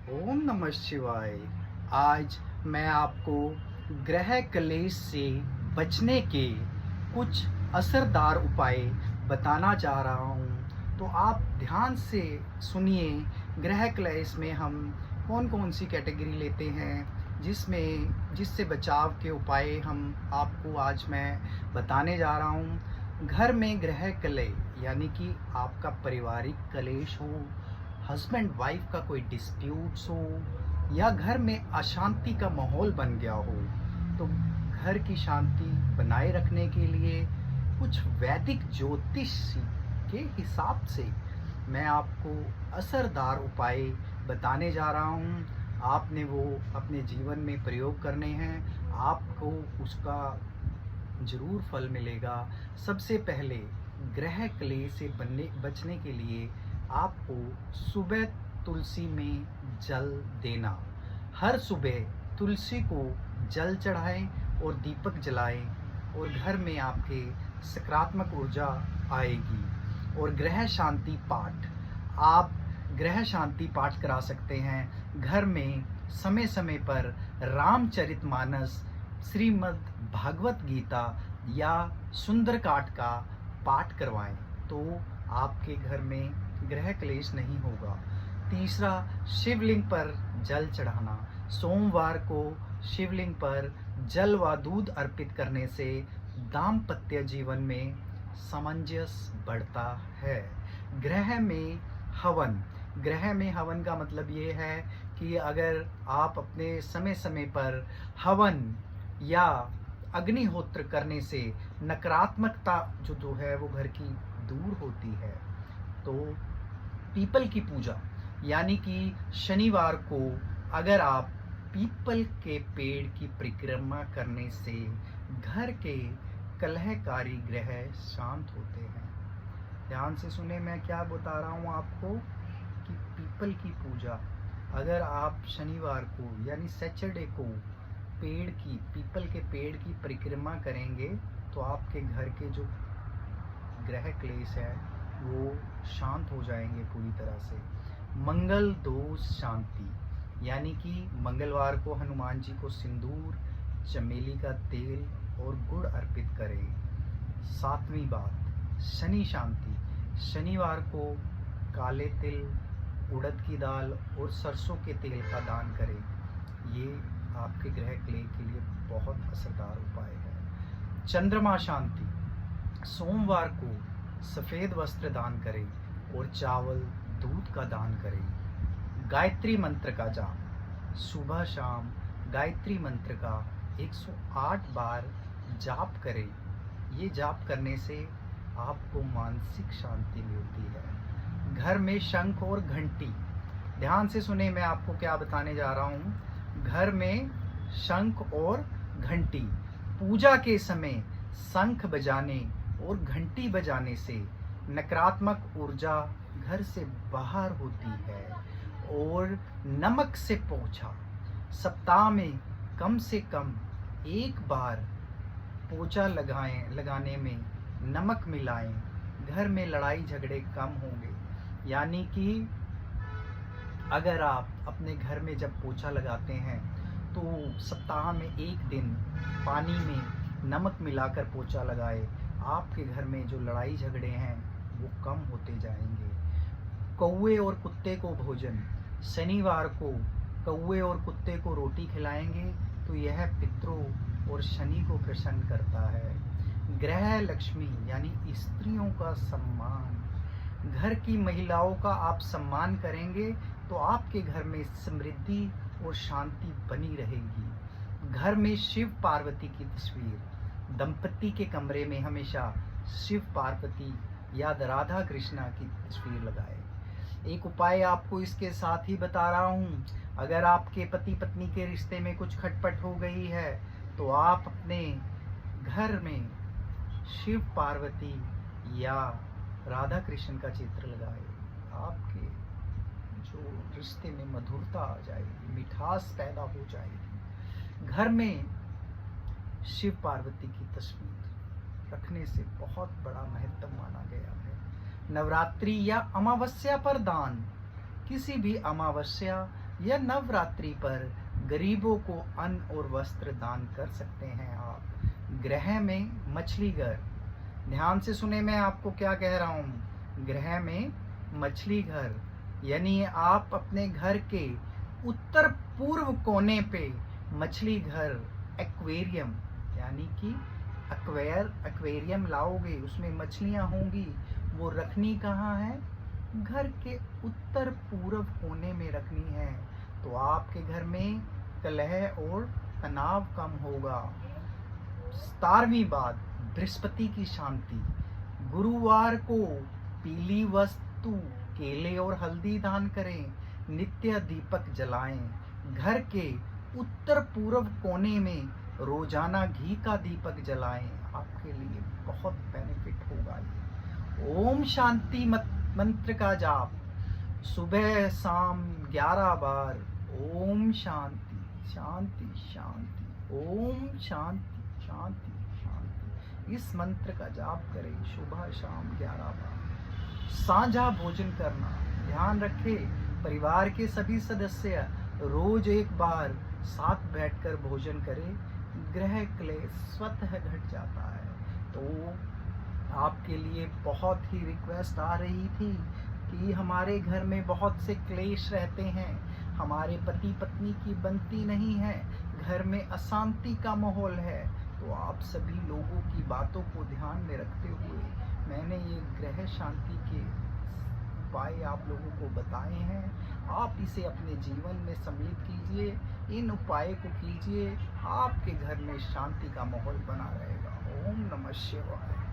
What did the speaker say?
ओम नमः शिवाय। आज मैं आपको ग्रह क्लेश से बचने के कुछ असरदार उपाय बताना चाह रहा हूँ। तो आप ध्यान से सुनिए। ग्रह क्लेश में हम कौन कौन सी कैटेगरी लेते हैं, जिससे बचाव के उपाय हम आपको आज मैं बताने जा रहा हूँ। घर में ग्रह क्लेश यानी कि आपका पारिवारिक क्लेश हो, हस्बैंड वाइफ का कोई डिस्प्यूट्स हो, या घर में अशांति का माहौल बन गया हो, तो घर की शांति बनाए रखने के लिए कुछ वैदिक ज्योतिष के हिसाब से मैं आपको असरदार उपाय बताने जा रहा हूँ। आपने वो अपने जीवन में प्रयोग करने हैं, आपको उसका ज़रूर फल मिलेगा। सबसे पहले ग्रह क्लेश से बचने के लिए आपको सुबह तुलसी में जल देना। हर सुबह तुलसी को जल चढ़ाएं और दीपक जलाएं, और घर में आपके सकारात्मक ऊर्जा आएगी। और ग्रह शांति पाठ, आप ग्रह शांति पाठ करा सकते हैं। घर में समय समय पर रामचरितमानस, श्रीमद् भागवत गीता या सुंदरकांड का पाठ करवाएं, तो आपके घर में ग्रह क्लेश नहीं होगा। तीसरा, शिवलिंग पर जल चढ़ाना। सोमवार को शिवलिंग पर जल व दूध अर्पित करने से दाम्पत्य जीवन में सामंजस्य बढ़ता है। ग्रह में हवन, ग्रह में हवन का मतलब ये है कि अगर आप अपने समय समय पर हवन या अग्निहोत्र करने से नकारात्मकता जो है वो घर की दूर होती है। तो पीपल की पूजा, यानी कि शनिवार को अगर आप पीपल के पेड़ की परिक्रमा करने से घर के कलहकारी ग्रह शांत होते हैं। ध्यान से सुने, मैं क्या बता रहा हूँ आपको कि पीपल की पूजा अगर आप शनिवार को यानी सैटरडे को पीपल के पेड़ की परिक्रमा करेंगे, तो आपके घर के जो ग्रह क्लेश है वो शांत हो जाएंगे पूरी तरह से। मंगल दोष शांति, यानी कि मंगलवार को हनुमान जी को सिंदूर, चमेली का तेल और गुड़ अर्पित करें। सातवीं बात, शनि शांति, शनिवार को काले तिल, उड़द की दाल और सरसों के तेल का दान करें। ये आपके ग्रह क्लेश के लिए बहुत असरदार उपाय है। चंद्रमा शांति, सोमवार को सफ़ेद वस्त्र दान करें और चावल दूध का दान करें। गायत्री मंत्र का जाप, सुबह शाम गायत्री मंत्र का 108 बार जाप करें। ये जाप करने से आपको मानसिक शांति मिलती है। घर में शंख और घंटी, ध्यान से सुने, मैं आपको क्या बताने जा रहा हूँ। घर में शंख और घंटी, पूजा के समय शंख बजाने और घंटी बजाने से नकारात्मक ऊर्जा घर से बाहर होती है। और नमक से पोछा, सप्ताह में कम से कम एक बार पोछा लगाने में नमक मिलाएं, घर में लड़ाई झगड़े कम होंगे। यानी कि अगर आप अपने घर में जब पोछा लगाते हैं तो सप्ताह में एक दिन पानी में नमक मिलाकर पोछा लगाए, आपके घर में जो लड़ाई झगड़े हैं वो कम होते जाएंगे। कौवे और कुत्ते को भोजन, शनिवार को कौवे और कुत्ते को रोटी खिलाएंगे तो यह पितरों और शनि को प्रसन्न करता है। ग्रह लक्ष्मी यानी स्त्रियों का सम्मान, घर की महिलाओं का आप सम्मान करेंगे तो आपके घर में समृद्धि और शांति बनी रहेगी। घर में शिव पार्वती की तस्वीर, दंपति के कमरे में हमेशा शिव पार्वती या राधा कृष्णा की तस्वीर लगाए। एक उपाय आपको इसके साथ ही बता रहा हूँ। अगर आपके पति पत्नी के रिश्ते में कुछ खटपट हो गई है तो आप अपने घर में शिव पार्वती या राधा कृष्ण का चित्र लगाए। आपके जो रिश्ते में मधुरता आ जाएगी, मिठास पैदा हो जाएगी। घर में शिव पार्वती की तस्वीर रखने से बहुत बड़ा महत्व माना गया है। नवरात्रि या अमावस्या पर दान, किसी भी अमावस्या या नवरात्रि पर गरीबों को अन्न और वस्त्र दान कर सकते हैं आप। ग्रह में मछली घर, ध्यान से सुने मैं आपको क्या कह रहा हूँ। ग्रह में मछली घर यानी आप अपने घर के उत्तर पूर्व कोने पे मछली घर, एक्वेरियम यानी कि एक्वेरियम लाओगे, उसमें मछलियाँ होंगी। वो रखनी कहाँ है? घर के उत्तर पूर्व कोने में रखनी है। तो आपके घर में कलह और तनाव कम होगा। 17वीं बात, बृहस्पति की शांति। गुरुवार को पीली वस्तु, केले और हल्दी दान करें। नित्य दीपक जलाएं। घर के उत्तर पूर्व कोने में रोजाना घी का दीपक जलाएं। आपके लिए बहुत बेनिफिट होगा ये। ओम शांति मंत्र का जाप सुबह शाम 11 बार। ओम शांति शांति शांति, ओम शांति शांति शांति, इस मंत्र का जाप करें सुबह शाम 11 बार। साझा भोजन करना, ध्यान रखें परिवार के सभी सदस्य रोज एक बार साथ बैठकर भोजन करें। ग्रह क्लेश स्वतः घट जाता है। तो आपके लिए बहुत ही रिक्वेस्ट आ रही थी कि हमारे घर में बहुत से क्लेश रहते हैं, हमारे पति पत्नी की बनती नहीं है, घर में अशांति का माहौल है। तो आप सभी लोगों की बातों को ध्यान में रखते हुए मैंने ये ग्रह शांति के उपाय आप लोगों को बताए हैं। आप इसे अपने जीवन में सम्मिलित कीजिए, इन उपाय को कीजिए, आपके घर में शांति का माहौल बना रहेगा। ओम नमः शिवाय।